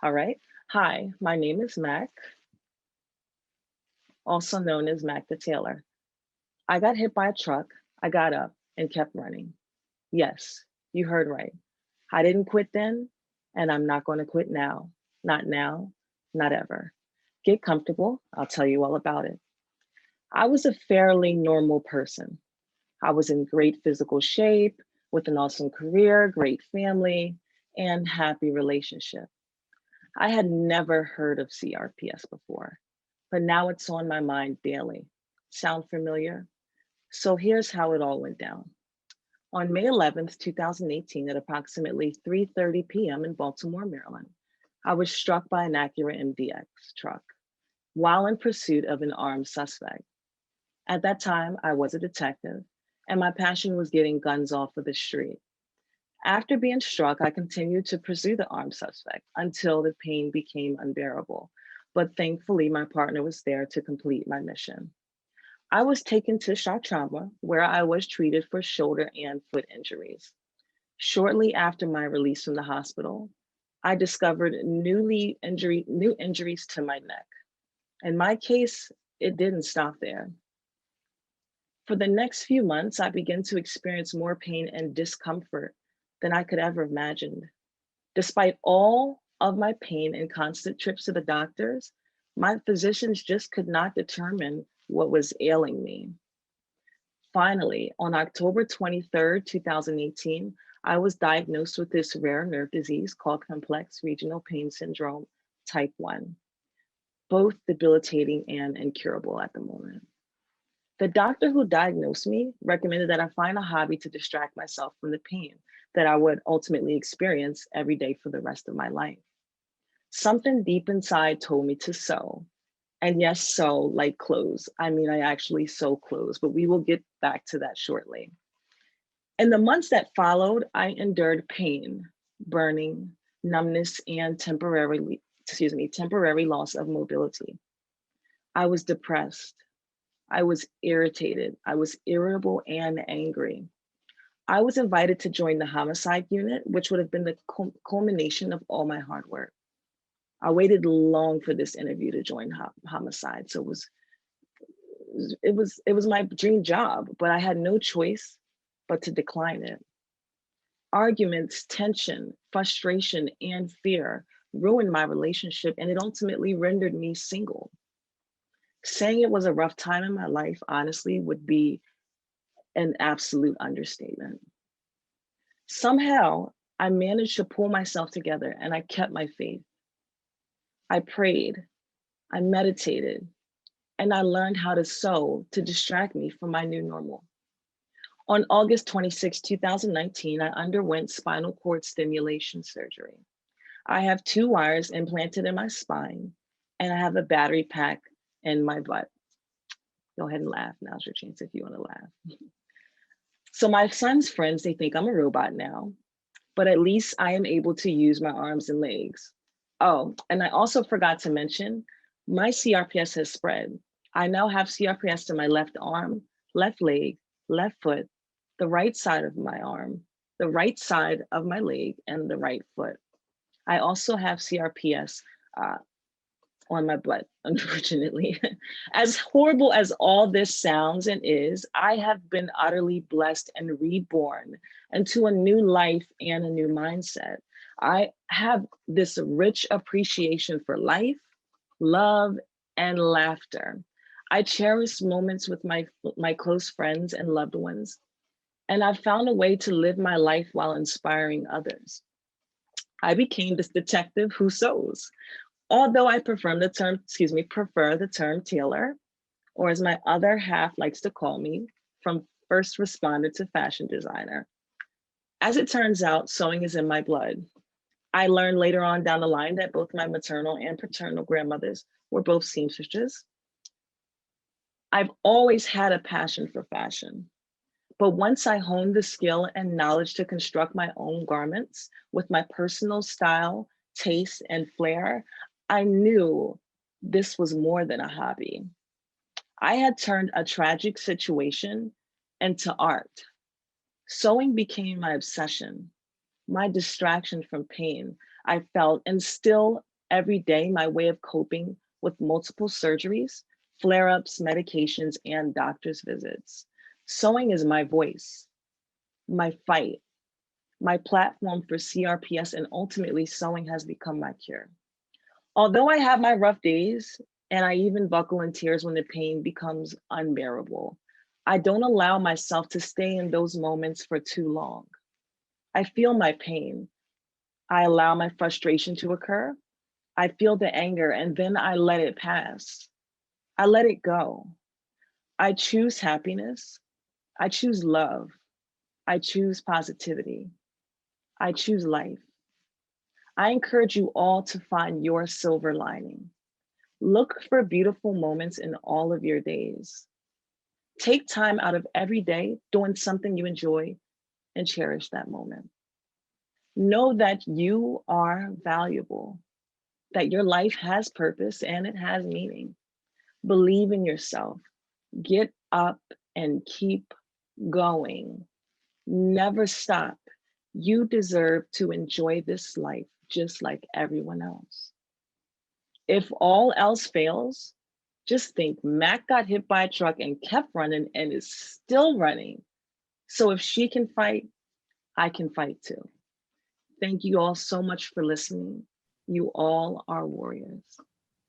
All right. Hi, my name is Mac, also known as Mack the Tailor. I got hit by a truck. I got up and kept running. Yes, you heard right. I didn't quit then, and I'm not going to quit now. Not now, not ever. Get comfortable. I'll tell you all about it. I was a fairly normal person. I was in great physical shape, with an awesome career, great family, and happy relationship. I had never heard of CRPS before, but now it's on my mind daily. Sound familiar? So here's how it all went down. On May 11th, 2018, at approximately 3:30 p.m. in Baltimore, Maryland, I was struck by an Acura MDX truck while in pursuit of an armed suspect. At that time, I was a detective, and my passion was getting guns off of the street. After being struck, I continued to pursue the armed suspect until the pain became unbearable. But thankfully, my partner was there to complete my mission. I was taken to shock trauma, where I was treated for shoulder and foot injuries. Shortly after my release from the hospital, I discovered new injuries to my neck. In my case, it didn't stop there. For the next few months, I began to experience more pain and discomfort than I could ever imagined. Despite all of my pain and constant trips to the doctors, my physicians just could not determine what was ailing me. Finally, on October 23rd, 2018, I was diagnosed with this rare nerve disease called complex regional pain syndrome type 1, both debilitating and incurable at the moment. The doctor who diagnosed me recommended that I find a hobby to distract myself from the pain that I would ultimately experience every day for the rest of my life. Something deep inside told me to sew. And yes, sew like clothes. I mean, I actually sew clothes, but we will get back to that shortly. In the months that followed, I endured pain, burning, numbness, and temporary loss of mobility. I was depressed. I was irritated. I was irritable and angry. I was invited to join the homicide unit, which would have been the culmination of all my hard work. I waited long for this interview to join homicide, so it was my dream job, but I had no choice but to decline it. Arguments, tension, frustration, and fear ruined my relationship, and it ultimately rendered me single. Saying it was a rough time in my life, honestly, would be an absolute understatement. Somehow, I managed to pull myself together and I kept my faith. I prayed, I meditated, and I learned how to sew to distract me from my new normal. On August 26, 2019, I underwent spinal cord stimulation surgery. I have two wires implanted in my spine, and I have a battery pack in my butt. Go ahead and laugh. Now's your chance if you want to laugh. So my son's friends, they think I'm a robot now, but at least I am able to use my arms and legs. Oh, and I also forgot to mention, my CRPS has spread. I now have CRPS to my left arm, left leg, left foot, the right side of my arm, the right side of my leg, and the right foot. I also have CRPS uh, on my butt, unfortunately. As horrible as all this sounds and is, I have been utterly blessed and reborn into a new life and a new mindset. I have this rich appreciation for life, love, and laughter. I cherish moments with my close friends and loved ones, and I've found a way to live my life while inspiring others. I became this detective who sews. Although I prefer the term tailor, or as my other half likes to call me, from first responder to fashion designer. As it turns out, sewing is in my blood. I learned later on down the line that both my maternal and paternal grandmothers were both seamstresses. I've always had a passion for fashion, but once I honed the skill and knowledge to construct my own garments with my personal style, taste, and flair, I knew this was more than a hobby. I had turned a tragic situation into art. Sewing became my obsession, my distraction from pain I felt and still every day my way of coping with multiple surgeries, flare ups, medications, and doctor's visits. Sewing is my voice, my fight, my platform for CRPS, and ultimately, sewing has become my cure. Although I have my rough days and I even buckle in tears when the pain becomes unbearable, I don't allow myself to stay in those moments for too long. I feel my pain. I allow my frustration to occur. I feel the anger and then I let it pass. I let it go. I choose happiness. I choose love. I choose positivity. I choose life. I encourage you all to find your silver lining. Look for beautiful moments in all of your days. Take time out of every day doing something you enjoy and cherish that moment. Know that you are valuable, that your life has purpose and it has meaning. Believe in yourself. Get up and keep going. Never stop. You deserve to enjoy this life just like everyone else. If all else fails, just think Mac got hit by a truck and kept running and is still running. So if she can fight, I can fight too. Thank you all so much for listening. You all are warriors.